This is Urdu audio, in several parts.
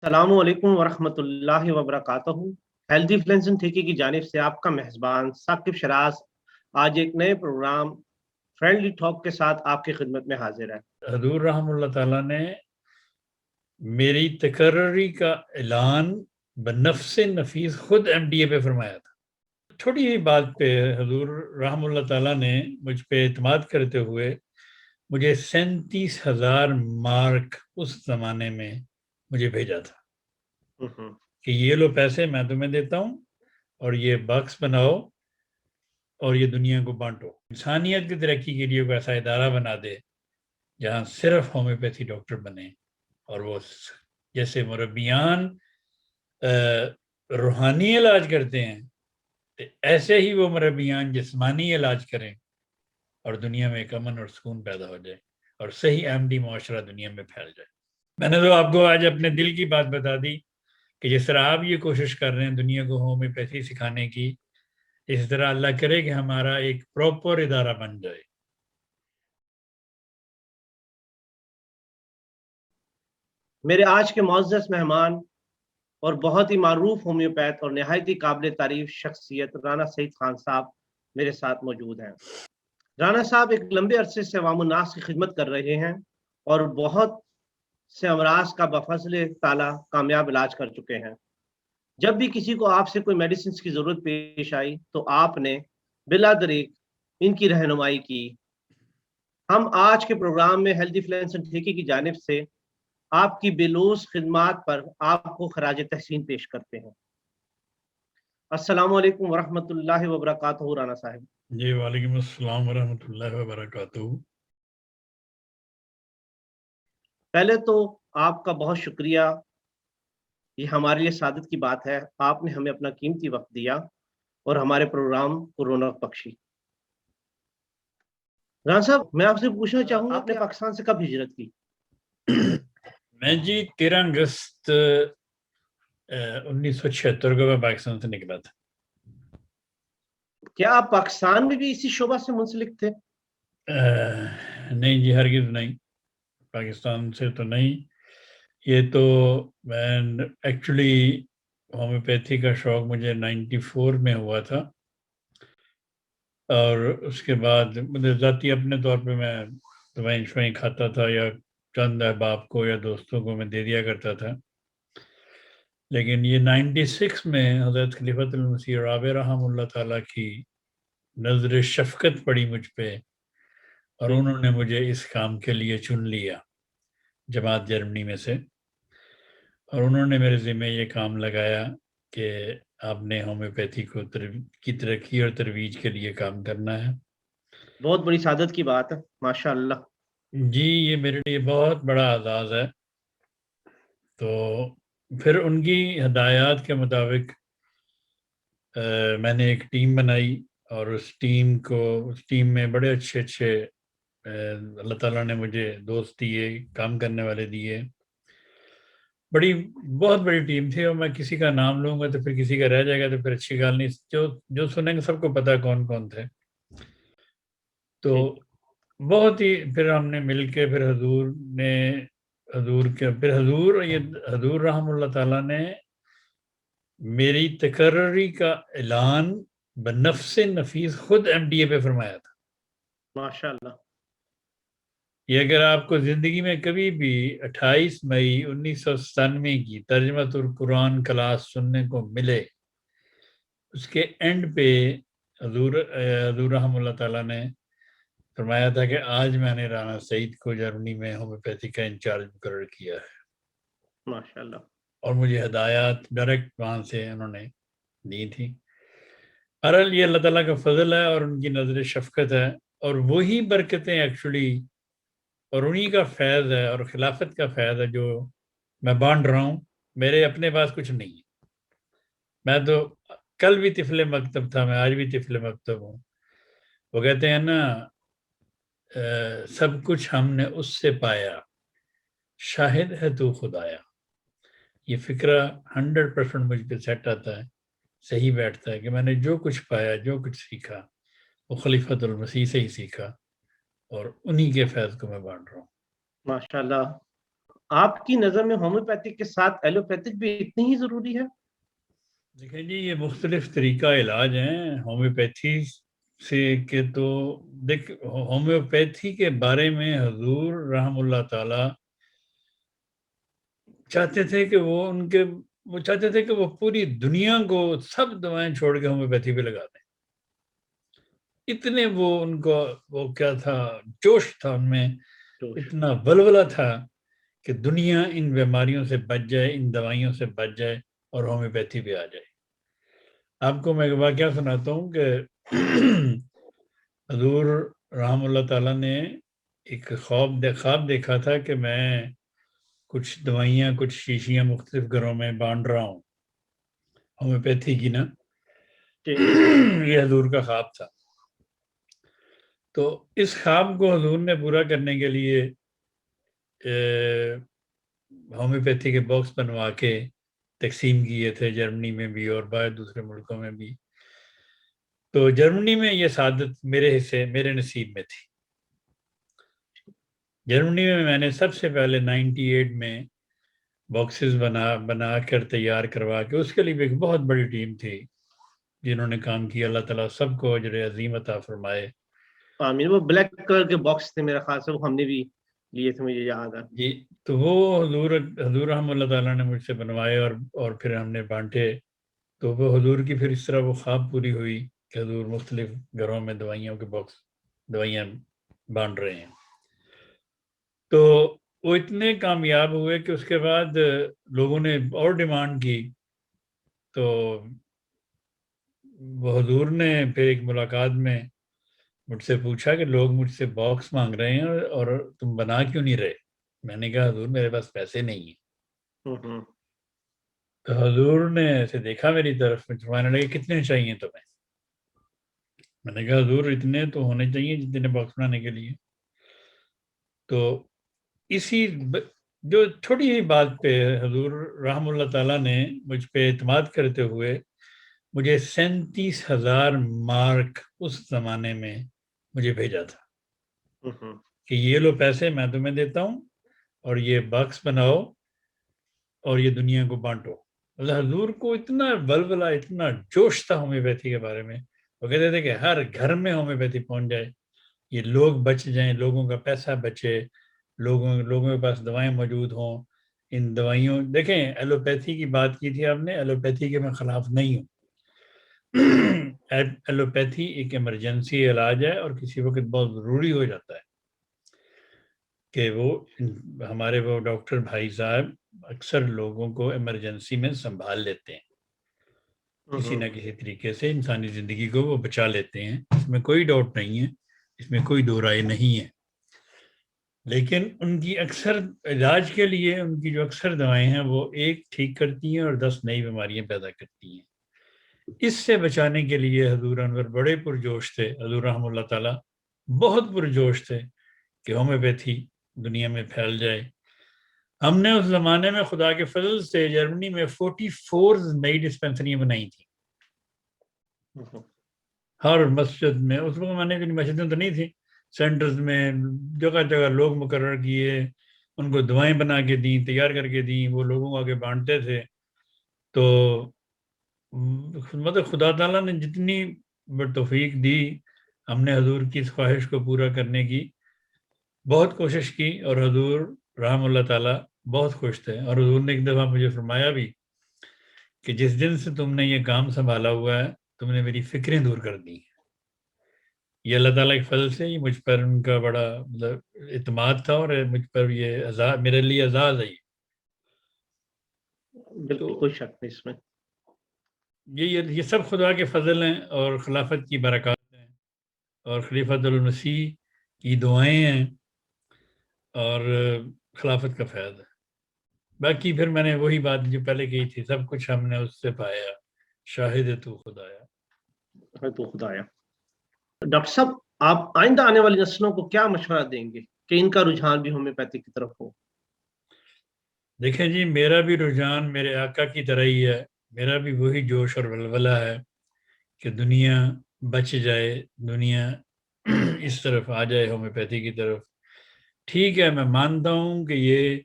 السلام علیکم ورحمۃ اللہ وبرکاتہ۔ ہیلدی فلینسن ٹھیکے کی جانب سے آپ کا میزبان ثاقب شراز آج ایک نئے پروگرام فرینڈلی ٹاک کے ساتھ آپ کی خدمت میں حاضر ہے۔ حضور رحم اللہ تعالیٰ نے میری تقرری کا اعلان بنفس نفیس خود MDA پہ فرمایا تھا۔ چھوٹی ہی بات پہ حضور رحم اللہ تعالیٰ نے مجھ پہ اعتماد کرتے ہوئے مجھے 37,000 مارک اس زمانے میں مجھے بھیجا تھا کہ یہ لو پیسے میں تمہیں دیتا ہوں اور یہ باکس بناؤ اور یہ دنیا کو بانٹو، انسانیت کی ترقی کے لیے کوئی ایسا ادارہ بنا دے جہاں صرف ہومیوپیتھی ڈاکٹر بنے، اور وہ جیسے مربیان روحانی علاج کرتے ہیں ایسے ہی وہ مربیان جسمانی علاج کریں اور دنیا میں ایک امن اور سکون پیدا ہو جائے اور صحیح احمدی معاشرہ دنیا میں پھیل جائے۔ میں نے تو آپ کو آج اپنے دل کی بات بتا دی کہ جس طرح آپ یہ کوشش کر رہے ہیں دنیا کو ہومیوپیتھی سکھانے کی، اس طرح اللہ کرے کہ ہمارا ایک پراپر ادارہ بن جائے۔ میرے آج کے معزز مہمان اور بہت ہی معروف ہومیوپیتھ اور نہایت ہی قابل تعریف شخصیت رانا سعید خان صاحب میرے ساتھ موجود ہیں۔ رانا صاحب ایک لمبے عرصے سے عوام الناس کی خدمت کر رہے ہیں اور بہت سے امراض کا بفضل تعالیٰ کامیاب علاج کر چکے ہیں۔ جب بھی کسی کو آپ سے کوئی میڈیسنز کی ضرورت پیش آئی تو آپ نے بلا دریغ ان کی رہنمائی کی۔ ہم آج کے پروگرام میں ہیلدی فلینسن ٹھیکے کی جانب سے آپ کی بےلوث خدمات پر آپ کو خراج تحسین پیش کرتے ہیں۔ السلام علیکم ورحمۃ اللہ وبرکاتہ رانا صاحب۔ جی وعلیکم السلام ورحمۃ اللہ وبرکاتہ۔ پہلے تو آپ کا بہت شکریہ، یہ ہمارے لیے سعادت کی بات ہے، آپ نے ہمیں اپنا قیمتی وقت دیا اور ہمارے پروگرام کو رونق بخشی۔ رانا صاحب میں آپ سے پوچھنا چاہوں گا آپ نے پاکستان سے کب ہجرت کی؟ میں جی 13 اگست 1976 کو میں پاکستان سے نکلا تھا۔ کیا آپ پاکستان میں بھی اسی شعبہ سے منسلک تھے؟ نہیں جی، ہرگز نہیں، پاکستان سے تو نہیں۔ یہ تو میں ایکچولی ہومیوپیتھی کا شوق مجھے 94 میں ہوا تھا، اور اس کے بعد مجھے ذاتی اپنے طور پہ میں دوائیں شوائیں کھاتا تھا یا چند احباب کو یا دوستوں کو میں دے دیا کرتا تھا، لیکن یہ 96 میں حضرت خلیفۃ المسیح رابع رحم اللہ تعالیٰ کی نظر شفقت پڑی مجھ پہ اور انہوں نے مجھے اس کام کے لیے چن لیا جماعت جرمنی میں سے، اور انہوں نے میرے ذمہ یہ کام لگایا کہ آپ نے ہومیوپیتھی کی ترقی اور ترویج کے لیے کام کرنا ہے۔ بہت بڑی سعادت کی بات ہے، ماشاء اللہ۔ جی یہ میرے لیے بہت بڑا اعزاز ہے۔ تو پھر ان کی ہدایات کے مطابق میں نے ایک ٹیم بنائی، اور اس ٹیم میں بڑے اچھے اللہ تعالیٰ نے مجھے دوست دیے، کام کرنے والے دیے۔ بہت بڑی ٹیم تھی، اور میں کسی کا نام لوں گا تو پھر کسی کا رہ جائے گا تو پھر اچھی گال نہیں، جو سنیں گے سب کو پتا کون کون تھے۔ تو بہت ہی پھر ہم نے مل کے پھر حضور رحم اللہ تعالیٰ نے میری تقرری کا اعلان بنفس نفیس خود MDA پہ فرمایا تھا۔ ماشاء اللہ۔ یہ اگر آپ کو زندگی میں کبھی بھی 28 مئی 1997 کی ترجمۃ القرآن کلاس سننے کو ملے، اس کے اینڈ پہ حضور رحم اللہ تعالیٰ نے فرمایا تھا کہ آج میں نے رانا سعید کو جرمنی میں ہومیوپیتھی کا انچارج مقرر کیا ہے۔ ماشاء اللہ۔ اور مجھے ہدایات ڈائریکٹ وہاں سے انہوں نے دی تھی۔ بہرحال یہ اللہ تعالیٰ کا فضل ہے اور ان کی نظر شفقت ہے، اور وہی برکتیں ایکچولی اور انہی کا فیض ہے اور خلافت کا فیض ہے جو میں بانٹ رہا ہوں۔ میرے اپنے پاس کچھ نہیں ہے، میں تو کل بھی طفل مکتب تھا، میں آج بھی طفل مکتب ہوں۔ وہ کہتے ہیں نا سب کچھ ہم نے اس سے پایا، شاہد ہے تو خدایا۔ یہ فکرہ 100% مجھ پہ سیٹ آتا ہے، صحیح بیٹھتا ہے کہ میں نے جو کچھ پایا، جو کچھ سیکھا، وہ خلیفۃ المسیح سے ہی سیکھا، اور انہی کے فیض کو میں بانٹ رہا ہوں۔ ماشاء اللہ، آپ کی نظر میں ہومیوپیتھک کے ساتھ ایلوپیتھک بھی اتنی ہی ضروری ہے؟ دیکھیں جی یہ مختلف طریقہ علاج ہیں ہومیوپیتھی سے کہ تو دیکھ ہومیوپیتھی کے بارے میں حضور رحم اللہ تعالی چاہتے تھے کہ وہ چاہتے تھے کہ وہ پوری دنیا کو سب دوائیں چھوڑ کے ہومیوپیتھی پہ لگا دیں. اتنے وہ ان کو وہ کیا تھا جوش تھا ان میں, اتنا ولولہ تھا کہ دنیا ان بیماریوں سے بچ جائے, ان دوائیوں سے بچ جائے اور ہومیوپیتھی پہ آ جائے. آپ کو میں واقعہ سناتا ہوں کہ حضور رحم اللہ تعالیٰ نے ایک خواب دیکھا تھا کہ میں کچھ دوائیاں کچھ شیشیاں مختلف گھروں میں بانٹ رہا ہوں ہومیوپیتھی کی نا. یہ حضور کا خواب تھا. تو اس خواب کو حضور نے پورا کرنے کے لیے ہومیوپیتھی کے باکس بنوا کے تقسیم کیے تھے, جرمنی میں بھی اور باہر دوسرے ملکوں میں بھی. تو جرمنی میں یہ سعادت میرے نصیب میں تھی. جرمنی میں نے سب سے پہلے 98 میں باکسز بنا کر تیار کروا کے, اس کے لیے بھی ایک بہت بڑی ٹیم تھی جنہوں نے کام کیا. اللہ تعالیٰ سب کو اجر عظیم عطا فرمائے. آمین. وہ بلیک کلر کے باکس تھے میرا خیال سے, وہ ہم نے بھی لیے تھے, مجھے یاد ہے جی. تو وہ حضور رحم اللہ تعالیٰ نے مجھ سے بنوائے اور پھر ہم نے بانٹے. تو وہ حضور کی پھر اس طرح وہ خواب پوری ہوئی کہ حضور مختلف گھروں میں دوائیوں کے باکس دوائیاں بانٹ رہے ہیں. تو وہ اتنے کامیاب ہوئے کہ اس کے بعد لوگوں نے اور ڈیمانڈ کی. تو وہ حضور نے پھر ایک ملاقات میں مجھ سے پوچھا کہ لوگ مجھ سے باکس مانگ رہے ہیں اور تم بنا کیوں نہیں رہے. میں نے کہا حضور میرے پاس پیسے نہیں ہیں. تو حضور نے ایسے دیکھا میری طرف, فرمانے لگے کتنے چاہیے تمہیں. میں نے کہا حضور اتنے تو ہونے چاہیے جتنے باکس بنانے کے لیے. تو اسی جو چھوٹی ہی بات پہ حضور رحم اللہ تعالیٰ نے مجھ پہ اعتماد کرتے ہوئے مجھے 37,000 مارک اس زمانے میں مجھے بھیجا تھا کہ یہ لو پیسے میں تمہیں دیتا ہوں اور یہ باکس بناؤ اور یہ دنیا کو بانٹو. حضور کو اتنا ولولہ, اتنا جوش تھا ہومیوپیتھی کے بارے میں. وہ کہتے تھے کہ ہر گھر میں ہومیوپیتھی پہنچ جائے, یہ لوگ بچ جائیں, لوگوں کا پیسہ بچے, لوگوں کے پاس دوائیں موجود ہوں. ان دوائیوں دیکھیں ایلوپیتھی کی بات کی تھی آپ نے, ایلوپیتھی کے میں خلاف نہیں ہوں. ایلوپیتھی ایک ایمرجنسی علاج ہے اور کسی وقت بہت ضروری ہو جاتا ہے کہ وہ ہمارے وہ ڈاکٹر بھائی صاحب اکثر لوگوں کو ایمرجنسی میں سنبھال لیتے ہیں, کسی نہ کسی طریقے سے انسانی زندگی کو وہ بچا لیتے ہیں. اس میں کوئی ڈاؤٹ نہیں ہے, اس میں کوئی دو رائے نہیں ہے. لیکن ان کی اکثر علاج کے لیے ان کی جو اکثر دوائیں ہیں وہ ایک ٹھیک کرتی ہیں اور 10 نئی بیماریاں پیدا کرتی ہیں. اس سے بچانے کے لیے حضور انور بڑے پرجوش تھے. حضور رحم اللہ تعالیٰ بہت پرجوش تھے کہ ہومیوپیتھی دنیا میں پھیل جائے. ہم نے اس زمانے میں خدا کے فضل سے جرمنی میں 44 نئی ڈسپینسریاں بنائی تھیں ہر مسجد میں. اس وقت زمانے کی مسجدیں تو نہیں تھیں, سینٹرز میں جگہ جگہ لوگ مقرر کیے, ان کو دوائیں بنا کے دیں, تیار کر کے دیں, وہ لوگوں کو آگے بانٹتے تھے. تو مطلب خدا تعالیٰ نے جتنی توفیق دی, ہم نے حضور کی اس خواہش کو پورا کرنے کی بہت کوشش کی. اور حضور رحم اللہ تعالیٰ بہت خوش تھے. اور حضور نے ایک دفعہ مجھے فرمایا بھی کہ جس دن سے تم نے یہ کام سنبھالا ہوا ہے تم نے میری فکریں دور کر دی. یہ اللہ تعالیٰ کے فضل سے ہی مجھ پر ان کا بڑا مطلب اعتماد تھا اور مجھ پر یہ میرے لیے اعزاز ہے. بالکل کوئی شک نہیں اس میں. یہ سب خدا کے فضل ہیں اور خلافت کی برکات ہیں اور خلیفۃ المسیح کی دعائیں ہیں اور خلافت کا فیض ہے. باقی پھر میں نے وہی بات جو پہلے کہی تھی, سب کچھ ہم نے اس سے پایا, شاہد تو خدایا. تو خدایا. ڈاکٹر صاحب آپ آئندہ آنے والی نسلوں کو کیا مشورہ دیں گے کہ ان کا رجحان بھی ہومیوپیتھی کی طرف ہو؟ دیکھیں جی, میرا بھی رجحان میرے آقا کی طرح ہی ہے. میرا بھی وہی جوش اور ولولہ ہے کہ دنیا بچ جائے, دنیا اس طرف آ جائے ہومیوپیتھی کی طرف. ٹھیک ہے, میں مانتا ہوں کہ یہ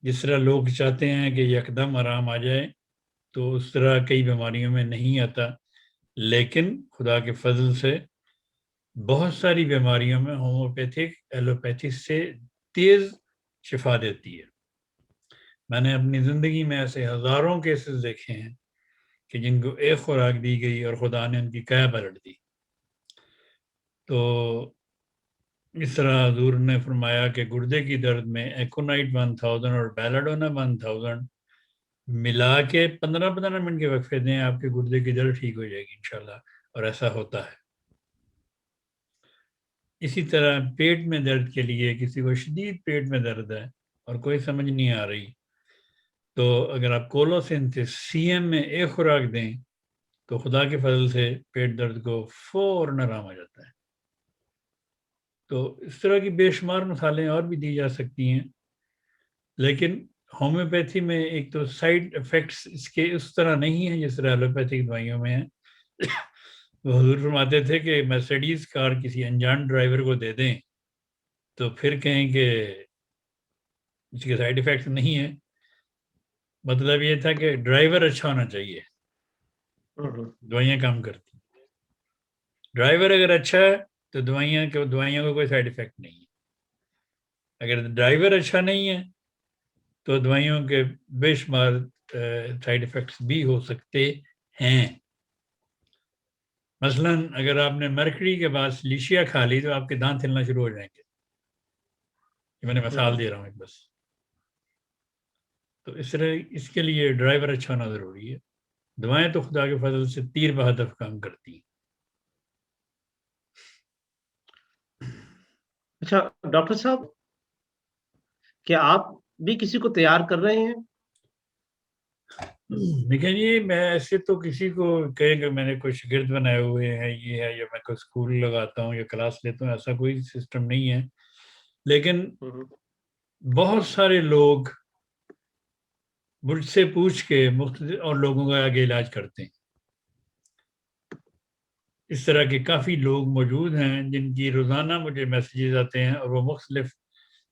جس طرح لوگ چاہتے ہیں کہ یکدم آرام آ جائے، تو اس طرح کئی بیماریوں میں نہیں آتا، لیکن خدا کے فضل سے بہت ساری بیماریوں میں ہومیوپیتھک ایلوپیتھی سے تیز شفا دیتی ہے۔ میں نے اپنی زندگی میں ایسے ہزاروں کیسز دیکھے ہیں کہ جن کو ایک خوراک دی گئی اور خدا نے ان کی کیا پلٹ دی۔ تو اس طرح حضور نے فرمایا کہ گردے کی درد میں ایکونائٹ 1000 اور بیلاڈونا 1000 ملا کے 15 منٹ کے وقفے دیں، آپ کے گردے کی درد ٹھیک ہو جائے گی انشاءاللہ، اور ایسا ہوتا ہے۔ اسی طرح پیٹ میں درد کے لیے، کسی کو شدید پیٹ میں درد ہے اور کوئی سمجھ نہیں آ رہی، تو اگر آپ کولوسینتھس CM میں ایک خوراک دیں تو خدا کے فضل سے پیٹ درد کو فوراً آرام آ جاتا ہے۔ تو اس طرح کی بے شمار مثالیں اور بھی دی جا سکتی ہیں، لیکن ہومیوپیتھی میں ایک تو سائیڈ ایفیکٹس اس کے اس طرح نہیں ہیں جس طرح ایلوپیتھک دوائیوں میں ہیں۔ وہ حضور فرماتے تھے کہ مرسیڈیز کار کسی انجان ڈرائیور کو دے دیں تو پھر کہیں کہ اس کے سائیڈ ایفیکٹس نہیں ہیں، مطلب یہ تھا کہ ڈرائیور اچھا ہونا چاہیے، دوائیاں کام کرتی۔ ڈرائیور اگر اچھا ہے تو دوائیوں کو کوئی سائیڈ ایفیکٹ نہیں ہے، اگر ڈرائیور اچھا نہیں ہے تو دوائیوں کے بے شمار سائیڈ ایفیکٹس بھی ہو سکتے ہیں۔ مثلا اگر آپ نے مرکری کے بعد لیشیا کھا لی تو آپ کے دانت ہلنا شروع ہو جائیں گے، یہ میں نے مثال دے رہا ہوں ایک بس۔ تو اس طرح اس کے لیے ڈرائیور اچھا ہونا ضروری ہے۔ دوائیں تو خدا کے فضل سے تیر بہدف کام کرتی ہیں۔ اچھا ڈاکٹر صاحب، کیا آپ بھی کسی کو تیار کر رہے ہیں؟ لیکن یہ میں ایسے تو کسی کو کہیں کہ میں نے کوئی شاگرد بنائے ہوئے ہیں یہ ہے، یا میں کوئی اسکول لگاتا ہوں یا کلاس لیتا ہوں، ایسا کوئی سسٹم نہیں ہے، لیکن بہت سارے لوگ مجھ سے پوچھ کے مختلف اور لوگوں کا آگے علاج کرتے ہیں۔ اس طرح کے کافی لوگ موجود ہیں جن کی روزانہ مجھے میسیجز آتے ہیں اور وہ مختلف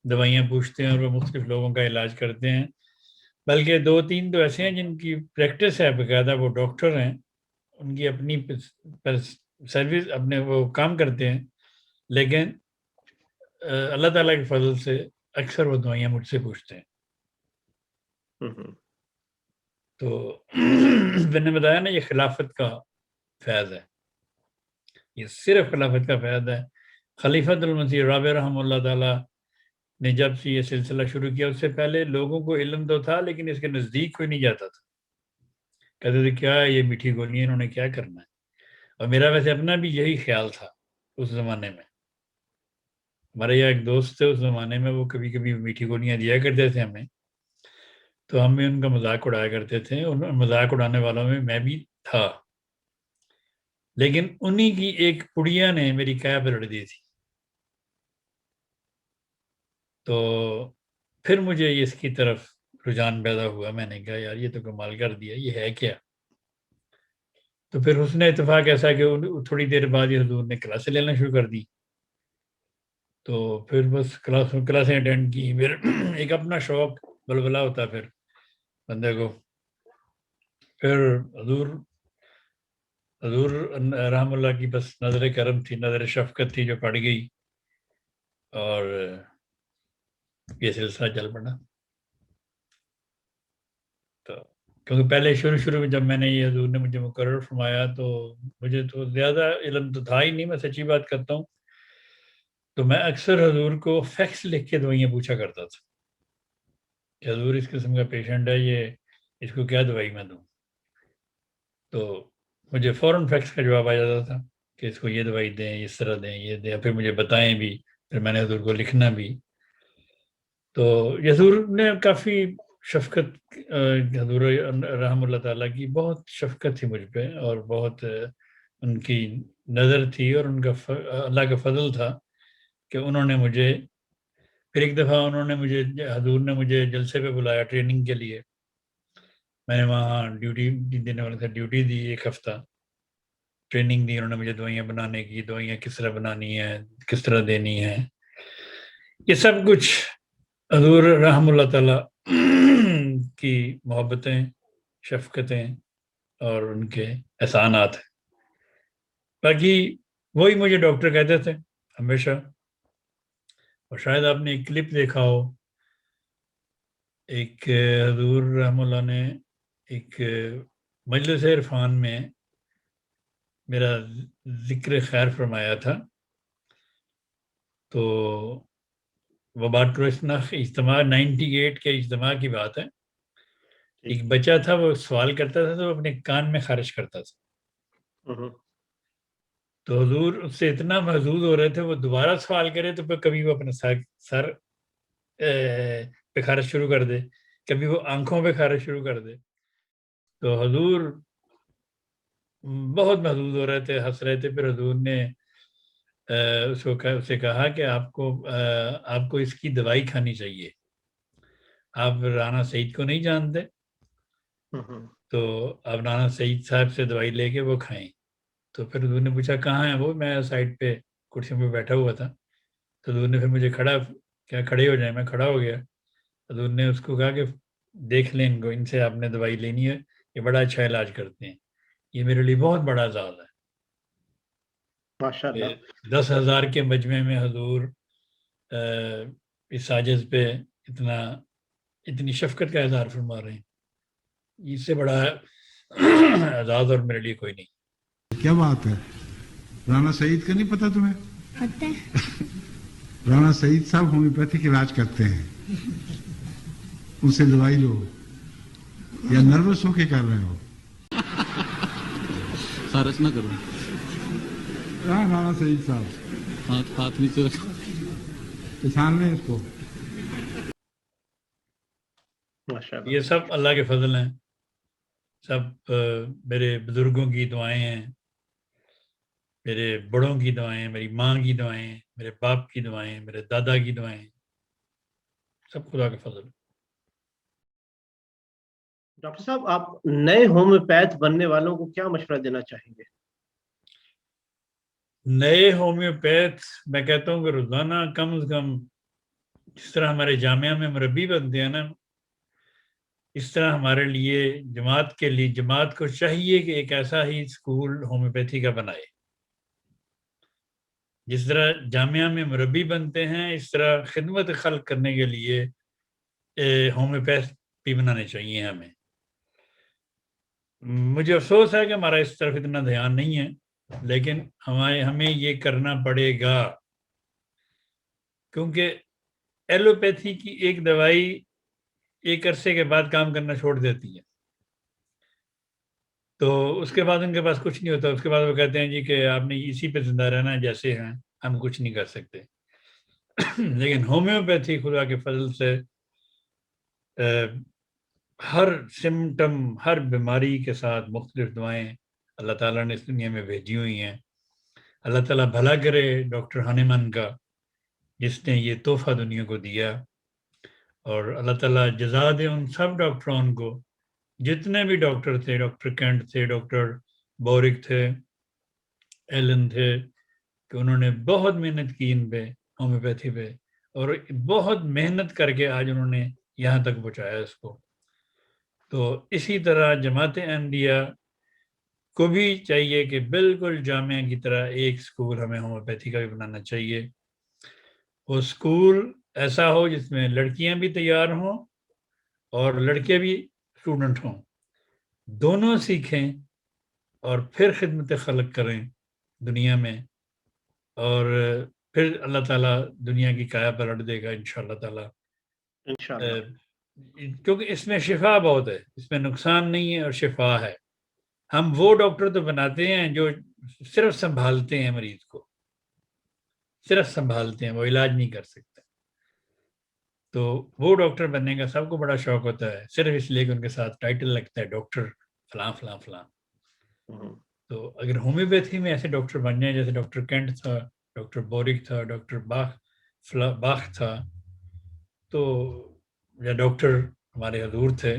دوائیاں پوچھتے ہیں اور وہ مختلف لوگوں کا علاج کرتے ہیں، بلکہ 2-3 تو ایسے ہیں جن کی پریکٹس ہے باقاعدہ، وہ ڈاکٹر ہیں، ان کی اپنی سروس اپنے وہ کام کرتے ہیں، لیکن اللہ تعالیٰ کے فضل سے اکثر وہ دوائیاں مجھ سے پوچھتے ہیں۔ تو میں نے بتایا نا، یہ خلافت کا فیض ہے، یہ صرف خلافت کا فیض ہے۔ خلیفۃ المسیح رابع رحمہ اللہ تعالیٰ نے جب سے یہ سلسلہ شروع کیا، اس سے پہلے لوگوں کو علم تو تھا لیکن اس کے نزدیک کوئی نہیں جاتا تھا، کہتے تھے کیا ہے یہ میٹھی گولیاں، انہوں نے کیا کرنا ہے۔ اور میرا ویسے اپنا بھی یہی خیال تھا اس زمانے میں۔ ہمارے یہاں ایک دوست تھے اس زمانے میں، وہ کبھی کبھی میٹھی گولیاں دیا کرتے تھے ہمیں، تو ہم ان کا مذاق اڑایا کرتے تھے، مذاق اڑانے والوں میں میں بھی تھا، لیکن انہی کی ایک پڑیا نے میری کیا پلٹ دی تھی، تو پھر مجھے اس کی طرف رجحان پیدا ہوا۔ میں نے کہا یار یہ تو کمال کر دیا، یہ ہے کیا؟ تو پھر حسن اتفاق ایسا کہ تھوڑی دیر بعد ہی حضور نے کلاسیں لینا شروع کر دی، تو پھر بس کلاسیں اٹینڈ کی، پھر ایک اپنا شوق بلبلا ہوتا پھر بندے کو۔ پھر حضور رحم اللہ کی بس نظر کرم تھی، نظر شفقت تھی جو پڑ گئی، اور یہ سلسلہ چل پڑا۔ تو کیونکہ پہلے شروع میں جب میں نے یہ حضور نے مجھے مقرر فرمایا تو مجھے تو زیادہ علم تو تھا ہی نہیں، میں سچی بات کرتا ہوں، تو میں اکثر حضور کو فیکس لکھ کے دوائیاں پوچھا کرتا تھا کہ حضور اس قسم کا پیشنٹ ہے، یہ اس کو کیا دوائی میں دوں، تو مجھے فوراً فیکس کا جواب آ جاتا تھا کہ اس کو یہ دوائی دیں، اس طرح دیں، یہ دیں، پھر مجھے بتائیں بھی، پھر میں نے حضور کو لکھنا بھی۔ تو حضور نے کافی شفقت، حضور رحم اللہ تعالیٰ کی بہت شفقت تھی مجھ پہ، اور بہت ان کی نظر تھی، اور ان کا اللہ کا فضل تھا کہ انہوں نے مجھے پھر ایک دفعہ حضور نے مجھے جلسے پہ بلایا ٹریننگ کے لیے۔ میں نے وہاں ڈیوٹی دینے والے تھے، ڈیوٹی دی، 1 ہفتہ ٹریننگ دی، انہوں نے مجھے دوائیاں بنانے کی، دوائیاں کس طرح بنانی ہے، کس طرح دینی ہے، یہ سب کچھ حضور رحم اللہ تعالیٰ کی محبتیں، شفقتیں اور ان کے احسانات ہیں. باقی وہی مجھے ڈاکٹر کہتے تھے ہمیشہ. اور شاید آپ نے ایک کلپ دیکھا ہو، ایک حضور رحم اللہ نے ایک مجلس عرفان میں میرا ذکر خیر فرمایا تھا. تو وباٹ رسنخ اجتماع 98 کے اجتماع کی بات ہے. ایک بچہ تھا، وہ سوال کرتا تھا تو اپنے کان میں خارج کرتا تھا. تو حضور اس سے اتنا محظوظ ہو رہے تھے، وہ دوبارہ سوال کرے تو پھر کبھی وہ اپنے سر پہ خارج شروع کر دے، کبھی وہ آنکھوں پہ خارج شروع کر دے. تو حضور بہت محظوظ ہو رہے تھے، ہنس رہے تھے. پھر حضور نے اسے کہا کہ آپ کو اس کی دوائی کھانی چاہیے. آپ رانا سعید کو نہیں جانتے، تو آپ رانا سعید صاحب سے دوائی لے کے وہ کھائیں. تو پھر حضور نے پوچھا کہاں ہے وہ؟ میں سائڈ پہ کرسیوں پہ بیٹھا ہوا تھا. تو حضور نے پھر مجھے کھڑے ہو جائیں. میں کھڑا ہو گیا. حضور نے اس کو کہا کہ دیکھ لیں ان کو، ان سے آپ نے دوائی لینی ہے، یہ بڑا اچھا علاج کرتے ہیں. یہ میرے لیے بہت بڑا اعزاز ہے. 10,000 کے مجمع میں حضور اس عاجز پہ اتنی شفقت کا اظہار فرما رہے ہیں. اس سے بڑا اعزاز اور میرے لیے کوئی نہیں. کیا بات ہے؟ رانا سعید کا نہیں پتا تمہیں؟ پتہ ہے. رانا سعید صاحب ہومیوپیتھک علاج کرتے ہیں، ان سے دوائی لو. یا نروس ہو کے کر رہے ہو؟ خارج نہ کرو. رانا سعید صاحب ہاتھ نیچے رکھو، پہچان لیں اس کو. یہ سب اللہ کے فضل ہیں، سب میرے بزرگوں کی دعائیں ہیں، میرے بڑوں کی دعائیں، میری ماں کی دعائیں، میرے باپ کی دعائیں، میرے دادا کی دعائیں، سب خدا کے فضل. ڈاکٹر صاحب، آپ نئے ہومیوپیتھ بننے والوں کو کیا مشورہ دینا چاہیں گے؟ نئے ہومیوپیتھ میں کہتا ہوں کہ روزانہ کم از کم جس طرح ہمارے جامعہ میں مربی بنتے ہیں نا، اس طرح ہمارے لیے جماعت کو چاہیے کہ ایک ایسا ہی اسکول ہومیوپیتھی کا بنائے. جس طرح جامعہ میں مربی بنتے ہیں، اس طرح خدمت خلق کرنے کے لیے ہومیوپیتھ بھی بنانے چاہیے ہمیں. مجھے افسوس ہے کہ ہمارا اس طرف اتنا دھیان نہیں ہے، لیکن ہمیں یہ کرنا پڑے گا، کیونکہ ایلوپیتھی کی ایک دوائی ایک عرصے کے بعد کام کرنا چھوڑ دیتی ہے. تو اس کے بعد ان کے پاس کچھ نہیں ہوتا. اس کے بعد وہ کہتے ہیں جی کہ آپ نے اسی پہ زندہ رہنا ہے جیسے ہیں، ہم کچھ نہیں کر سکتے. لیکن ہومیوپیتھی خدا کے فضل سے ہر سمٹم، ہر بیماری کے ساتھ مختلف دعائیں اللہ تعالیٰ نے اس دنیا میں بھیجی ہوئی ہیں. اللہ تعالیٰ بھلا کرے ڈاکٹر ہانیمن کا، جس نے یہ تحفہ دنیا کو دیا. اور اللہ تعالیٰ جزا دے ان سب ڈاکٹروں کو، جتنے بھی ڈاکٹر تھے، ڈاکٹر کینٹ تھے، ڈاکٹر بورک تھے، ایلن تھے، کہ انہوں نے بہت محنت کی ان پہ، ہومیوپیتھی پہ، اور بہت محنت کر کے آج انہوں نے یہاں تک پہنچایا اس کو. تو اسی طرح جماعت احمدیہ کو بھی چاہیے کہ بالکل جامعہ کی طرح ایک سکول ہمیں ہومیوپیتھی کا بھی بنانا چاہیے. وہ سکول ایسا ہو جس میں لڑکیاں بھی تیار ہوں اور لڑکے بھی اسٹوڈنٹ ہوں، دونوں سیکھیں اور پھر خدمت خلق کریں دنیا میں. اور پھر اللہ تعالیٰ دنیا کی کایا پلٹ دے گا انشاءاللہ تعالیٰ. کیونکہ اس میں شفا بہت ہے، اس میں نقصان نہیں ہے اور شفا ہے. ہم وہ ڈاکٹر تو بناتے ہیں جو صرف سنبھالتے ہیں مریض کو، صرف سنبھالتے ہیں، وہ علاج نہیں کر سکتے. تو وہ ڈاکٹر بننے کا سب کو بڑا شوق ہوتا ہے، صرف اس لیے کہ ان کے ساتھ ٹائٹل لگتا ہے ڈاکٹر فلاں فلاں فلاں. تو اگر ہومیوپیتھی میں ایسے ڈاکٹر بن جائیں جیسے ڈاکٹر کینٹ تھا، ڈاکٹر بورک تھا، ڈاکٹر باخ تھا، تو یا ڈاکٹر ہمارے حضور تھے،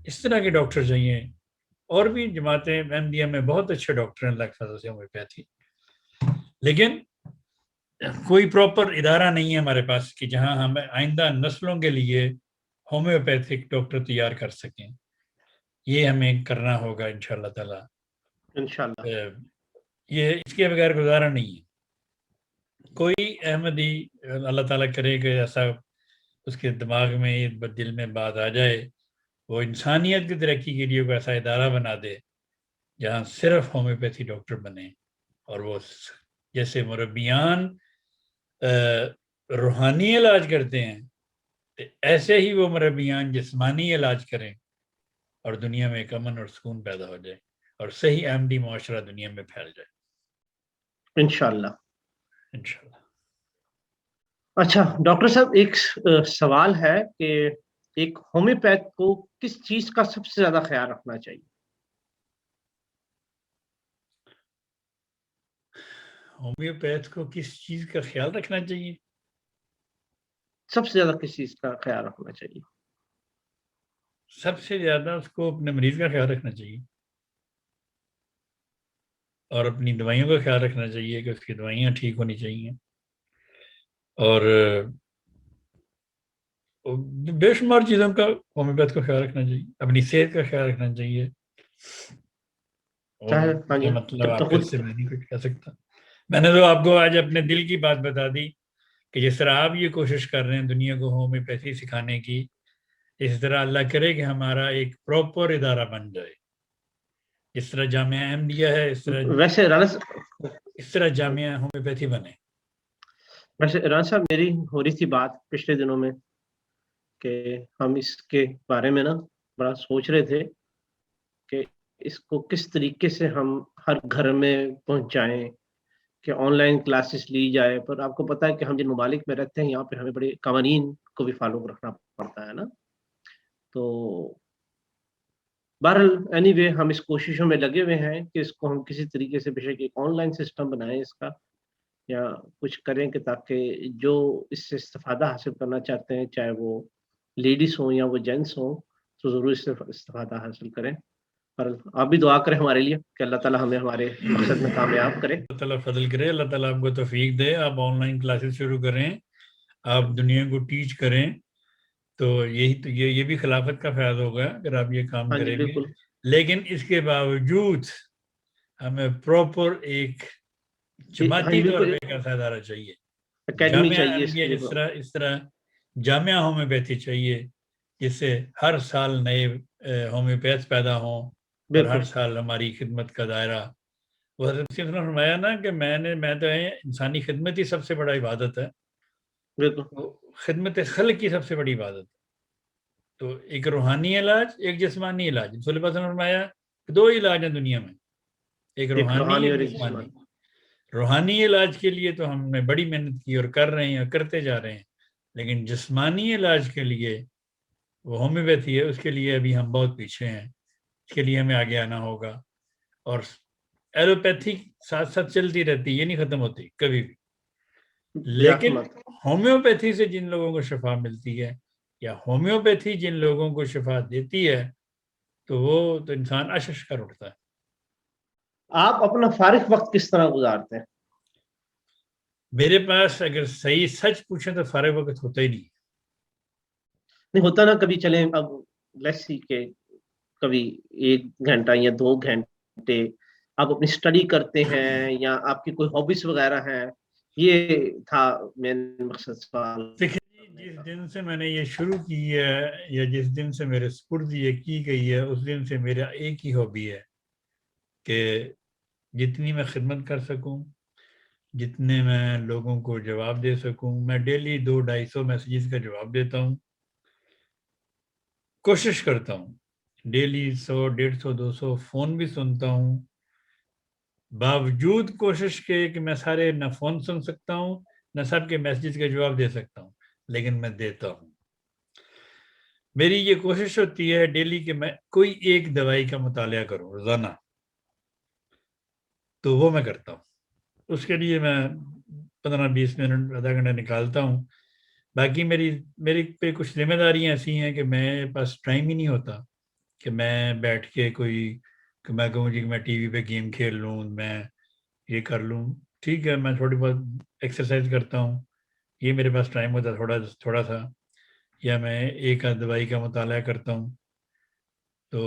اس طرح کے ڈاکٹر چاہیے. اور بھی جماعتیں احمدیہ میں بہت اچھے ڈاکٹر ہیں اللہ کے فضل سے ہومیوپیتھی. لیکن کوئی پراپر ادارہ نہیں ہے ہمارے پاس کہ جہاں ہم آئندہ نسلوں کے لیے ہومیوپیتھک ڈاکٹر تیار کر سکیں. یہ ہمیں کرنا ہوگا انشاءاللہ تعالیٰ. انشاءاللہ. یہ اس کے بغیر گزارا نہیں ہے. کوئی احمدی اللہ تعالیٰ کرے کہ ایسا اس کے دماغ میں دل میں بات آ جائے, وہ انسانیت کی ترقی کے لیے کوئی ایسا ادارہ بنا دے جہاں صرف ہومیوپیتھی ڈاکٹر بنے, اور وہ جیسے مربیان روحانی علاج کرتے ہیں ایسے ہی وہ مربیان جسمانی علاج کریں, اور دنیا میں ایک امن اور سکون پیدا ہو جائے اور صحیح احمدی معاشرہ دنیا میں پھیل جائے انشاءاللہ. انشاءاللہ. اچھا ڈاکٹر صاحب, ایک سوال ہے کہ ایک ہومیوپیتھ کو کس چیز کا سب سے زیادہ خیال رکھنا چاہیے؟ ہومیوپیتھ کو کس چیز کا خیال رکھنا چاہیے؟ سب سے زیادہ کس چیز کا خیال رکھنا چاہیے؟ سب سے زیادہ اس کو اپنے مریض کا خیال رکھنا چاہیے, اور اپنی دوائیوں کا خیال رکھنا چاہیے کہ اس کی دوائیاں ٹھیک ہونی چاہیے, اور بے شمار چیزوں کا ہومیوپیتھ کو خیال رکھنا چاہیے, اپنی صحت کا خیال رکھنا چاہیے. اور مطلب آپ سے میں نہیں کچھ کہہ سکتا. میں نے تو آپ کو آج اپنے دل کی بات بتا دی کہ جس طرح آپ یہ کوشش کر رہے ہیں دنیا کو ہومیوپیتھی سکھانے کی, اس طرح اللہ کرے کہ ہمارا ایک پراپر ادارہ بن جائے. اس طرح جامعہ احمدیہ ہے, اس طرح جامعہ ہومیوپیتھی بنے. ویسے رانا صاحب, میری ہو رہی تھی بات پچھلے دنوں میں کہ ہم اس کے بارے میں نا بڑا سوچ رہے تھے کہ اس کو کس طریقے سے ہم ہر گھر میں پہنچائیں, کہ آن لائن کلاسز لی جائے. پر آپ کو پتہ ہے کہ ہم جن ممالک میں رہتے ہیں یہاں پہ ہمیں بڑے قوانین کو بھی فالو رکھنا پڑتا ہے نا. تو بہرحال اینی وے ہم اس کوششوں میں لگے ہوئے ہیں کہ اس کو ہم کسی طریقے سے بے شک ایک آن لائن سسٹم بنائیں اس کا, یا کچھ کریں کہ تاکہ جو اس سے استفادہ حاصل کرنا چاہتے ہیں, چاہے وہ لیڈیز ہوں یا وہ جینٹس ہوں, تو ضرور اس سے استفادہ حاصل کریں. اور آپ بھی دعا کریں ہمارے لیے کہ اللہ تعالیٰ ہمیں ہمارے مقصد میں کامیاب کرے. اللہ تعالیٰ فضل کرے, اللہ تعالیٰ آپ کو توفیق دے, آپ آن لائن کلاسز شروع کریں, آپ دنیا کو ٹیچ کریں. تو یہی تو یہ بھی خلافت کا فائدہ ہوگا اگر آپ یہ کام کریں گے. لیکن اس کے باوجود ہمیں پراپر ایک جماعتی طور پہ ایک ایسا ادارہ چاہیے, اکیڈمی چاہیے, اس طرح جامعہ ہومیوپیتھی چاہیے جس سے ہر سال نئے ہومیوپیتھ پیدا ہوں اور ہر سال ہماری خدمت کا دائرہ. وہ حضرت نے فرمایا نا کہ میں تو انسانی خدمت ہی سب سے بڑا عبادت ہے, خدمت خلق کی سب سے بڑی عبادت. تو ایک روحانی علاج, ایک جسمانی علاج. رسول اللہ نے فرمایا دو علاج ہیں دنیا میں, ایک روحانی اور ایک جسمانی. روحانی علاج کے لیے تو ہم نے بڑی محنت کی اور کر رہے ہیں اور کرتے جا رہے ہیں, لیکن جسمانی علاج کے لیے وہ ہومیوپیتھی ہے, اس کے لیے ابھی ہم بہت پیچھے ہیں. اس کے لیے ہمیں آگے آنا ہوگا. اور ایلوپیتھی ساتھ ساتھ چلتی رہتی, یہ نہیں ختم ہوتی کبھی بھی. لیکن ہومیوپیتھی سے جن لوگوں کو شفا ملتی ہے یا ہومیوپیتھی جن لوگوں کو شفا دیتی ہے تو وہ تو انسان اشش کر اٹھتا ہے. آپ اپنا فارغ وقت کس طرح گزارتے ہیں؟ میرے پاس اگر صحیح سچ پوچھیں تو فارغ وقت ہوتا ہی نہیں ہوتا نا. کبھی چلیں اب لیٹس سی کہ کبھی 1 گھنٹہ یا 2 گھنٹے آپ اپنی اسٹڈی کرتے ہیں یا آپ کی کوئی ہابیز وغیرہ ہیں, یہ تھا مین مقصد سوال. جس دن سے میں نے یہ شروع کی ہے یا جس دن سے میرے سپرد یہ کی گئی ہے, اس دن سے میرا ایک ہی ہابی ہے کہ جتنی میں خدمت کر سکوں, جتنے میں لوگوں کو جواب دے سکوں. میں ڈیلی 200-250 میسیجز کا جواب دیتا ہوں, کوشش کرتا ہوں ڈیلی 100-150-200 فون بھی سنتا ہوں. باوجود کوشش کے کہ میں سارے نہ فون سن سکتا ہوں نہ سب کے میسیجز کا جواب دے سکتا ہوں, لیکن میں دیتا ہوں. میری یہ کوشش ہوتی ہے ڈیلی کہ میں کوئی ایک دوائی کا مطالعہ کروں روزانہ, تو وہ میں کرتا ہوں. اس کے لیے میں 15-20 منٹ آدھا گھنٹہ نکالتا ہوں. باقی میری پہ کچھ ذمہ داریاں ایسی ہیں کہ میرے پاس ٹائم ہی نہیں ہوتا کہ میں بیٹھ کے کہ میں کہوں جی کہ میں ٹی وی پہ گیم کھیل لوں, میں یہ کر لوں. ٹھیک ہے میں تھوڑی بہت ایکسرسائز کرتا ہوں, یہ میرے پاس ٹائم ہوتا ہے تھوڑا سا, یا میں ایک آدھ دوائی کا مطالعہ کرتا ہوں. تو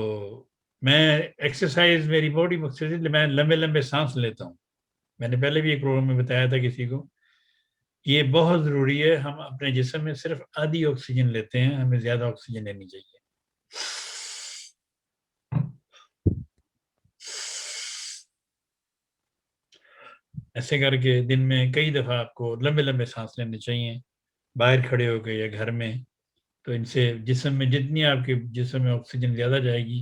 میں ایکسرسائز میری باڈی مختصر, میں لمبے لمبے سانس لیتا ہوں. میں نے پہلے بھی ایک پروگرام میں بتایا تھا کسی کو, یہ بہت ضروری ہے. ہم اپنے جسم میں صرف آدھی آکسیجن لیتے ہیں, ہمیں زیادہ آکسیجن لینی چاہیے. ایسے کر کے دن میں کئی دفعہ آپ کو لمبے لمبے سانس لینے چاہیے, باہر کھڑے ہو کے یا گھر میں. تو ان سے جسم میں جتنی آپ کے جسم میں آکسیجن زیادہ جائے گی,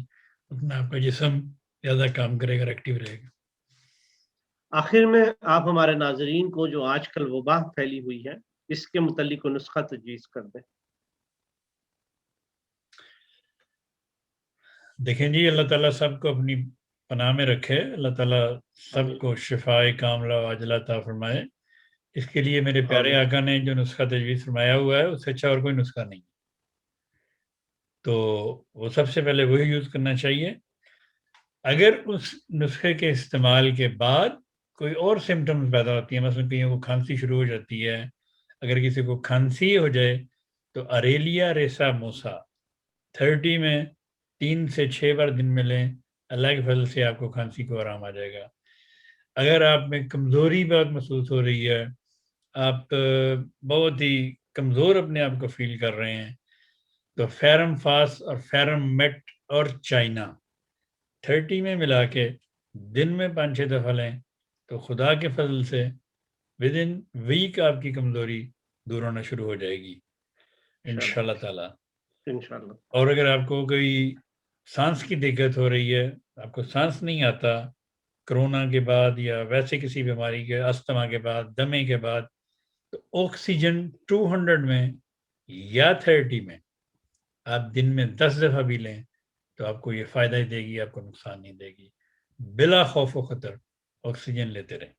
اتنا آپ کا جسم زیادہ کام کرے گا, ایکٹیو رہے گا. آخر میں آپ ہمارے ناظرین کو جو آج کل وبا پھیلی ہوئی ہے اس کے متعلق کوئی نسخہ تجویز کر دیں. دیکھیں جی, اللہ تعالیٰ سب کو اپنی پناہ میں رکھے, اللہ تعالیٰ سب کو شفائے کاملہ عاجلہ عطا فرمائے. اس کے لیے میرے پیارے آقا نے جو نسخہ تجویز فرمایا ہوا ہے اس سے اچھا اور کوئی نسخہ نہیں. تو وہ سب سے پہلے وہی یوز کرنا چاہیے. اگر اس نسخے کے استعمال کے بعد کوئی اور سمٹمز پیدا ہوتی ہیں, مثلا کہیں کو کھانسی شروع ہو جاتی ہے, اگر کسی کو کھانسی ہو جائے تو اریلیا ریسا موسا 30 میں 3 سے 6 بار دن میں لیں, اللہ کے فضل سے آپ کو کھانسی کو آرام آ جائے گا. اگر آپ میں کمزوری بہت محسوس ہو رہی ہے, آپ بہت ہی کمزور اپنے آپ کو فیل کر رہے ہیں, تو فیرم فاس اور فیرم میٹ اور چائنا 30 میں ملا کے دن میں 5-6 دفعہ لیں, تو خدا کے فضل سے ود ان ویک آپ کی کمزوری دور ہونا شروع ہو جائے گی انشاءاللہ تعالی. انشاءاللہ. اور اگر آپ کو کوئی سانس کی دقت ہو رہی ہے, آپ کو سانس نہیں آتا کرونا کے بعد یا ویسے کسی بیماری کے, استما کے بعد, دمے کے بعد, تو آکسیجن 200 میں یا 30 میں آپ دن میں 10 دفعہ بھی لیں تو آپ کو یہ فائدہ ہی دے گی, آپ کو نقصان نہیں دے گی. بلا خوف و خطر آکسیجن لیتے رہیں.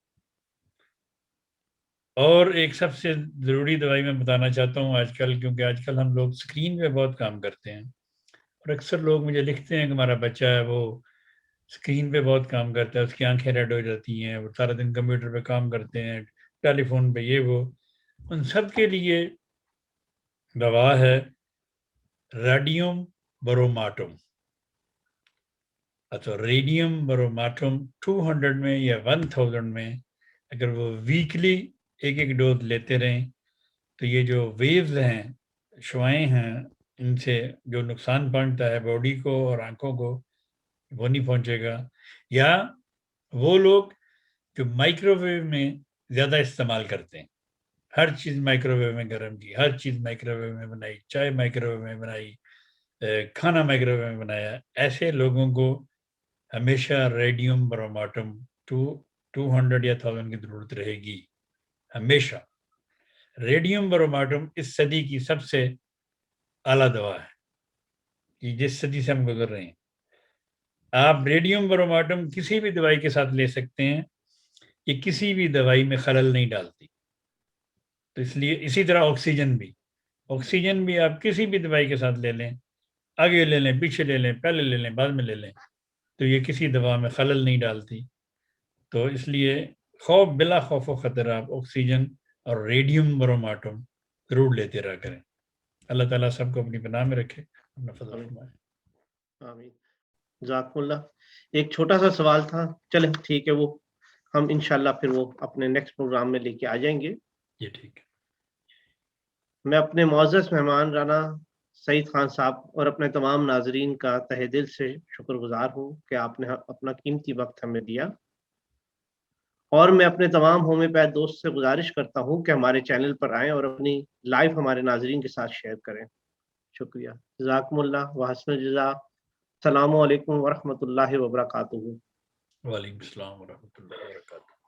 اور ایک سب سے ضروری دوائی میں بتانا چاہتا ہوں آج کل, کیونکہ آج کل ہم لوگ اسکرین پہ بہت کام کرتے ہیں, اور اکثر لوگ مجھے لکھتے ہیں کہ ہمارا بچہ ہے وہ اسکرین پہ بہت کام کرتا ہے, اس کی آنکھیں ریڈ ہو جاتی ہیں, وہ سارا دن کمپیوٹر پہ کام کرتے ہیں, ٹیلی فون پہ, یہ وہ. ان سب کے لیے دوا ہے ریڈیم بروماٹم. اچھا, ریڈیم بروماٹم 200 میں یا 1000 میں اگر وہ ویکلی ایک ڈوز لیتے رہیں تو یہ جو ویوز ہیں, شعائیں ہیں, ان سے جو نقصان پہنچتا ہے باڈی کو اور آنکھوں کو وہ نہیں پہنچے گا. یا وہ لوگ جو مائکرو ویو میں زیادہ استعمال کرتے ہیں, ہر چیز مائکرو ویو میں گرم کی, ہر چیز مائکرو ویو میں بنائی, چائے مائکرو ویو میں بنائی, کھانا مائکرو ویو میں بنایا, ایسے لوگوں کو ہمیشہ ریڈیم بروماٹم 200 یا 1000 کی ضرورت رہے گی ہمیشہ. ریڈیم بروماٹم اس صدی کی سب سے اعلیٰ دوا ہے, کہ جس صدی سے ہم گزر رہے ہیں. آپ ریڈیم بروماٹم کسی بھی دوائی کے ساتھ لے سکتے ہیں, یہ کسی بھی دوائی میں خلل نہیں ڈالتی. تو اس لیے اسی طرح آکسیجن بھی آپ کسی بھی دوائی کے ساتھ لے لیں, آگے لے لیں, پیچھے لے لیں, پہلے لے لیں, بعد میں لے لیں, تو یہ کسی دوا میں خلل نہیں ڈالتی. تو اس لیے بلا خوف و خطر آپ آکسیجن اور ریڈیم بروماٹم ضرور لیتے رہا کریں. اللہ تعالیٰ سب کو اپنی پناہ میں رکھے, اپنا فضل فرمائے. آمین. جزاکم اللہ. ایک چھوٹا سا سوال تھا, چلیں ٹھیک ہے, وہ ہم انشاءاللہ پھر وہ اپنے نیکسٹ پروگرام میں لے کے آ جائیں گے. یہ ٹھیک ہے. میں اپنے معزز مہمان رانا سعید خان صاحب اور اپنے تمام ناظرین کا تہہ دل سے شکر گزار ہوں کہ آپ نے اپنا قیمتی وقت ہمیں دیا, اور میں اپنے تمام ہومیوپیتھ دوست سے گزارش کرتا ہوں کہ ہمارے چینل پر آئیں اور اپنی لائف ہمارے ناظرین کے ساتھ شیئر کریں. شکریہ. جزاکم اللہ وحسن الجزا. السلام علیکم ورحمۃ اللہ وبرکاتہ. وعلیکم السلام ورحمۃ اللہ وبرکاتہ.